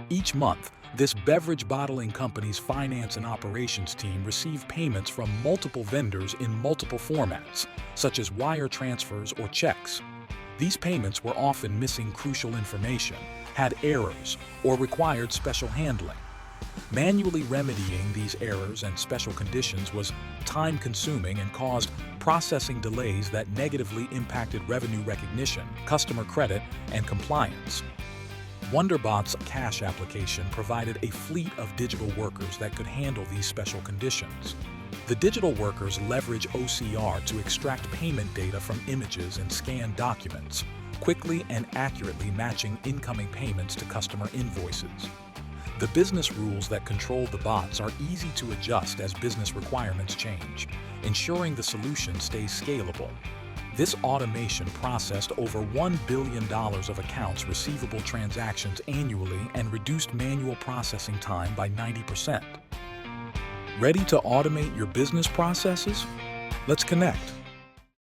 Each month, this beverage bottling company's finance and operations team received payments from multiple vendors in multiple formats, such as wire transfers or checks. These payments were often missing crucial information, had errors, or required special handling. Manually remedying these errors and special conditions was time-consuming and caused processing delays that negatively impacted revenue recognition, customer credit, and compliance. WonderBotz cash application provided a fleet of digital workers that could handle these special conditions. The digital workers leverage OCR to extract payment data from images and scanned documents, quickly and accurately matching incoming payments to customer invoices. The business rules that control the bots are easy to adjust as business requirements change, ensuring the solution stays scalable. This automation processed over $1 billion of accounts receivable transactions annually and reduced manual processing time by 90%. Ready to automate your business processes? Let's connect.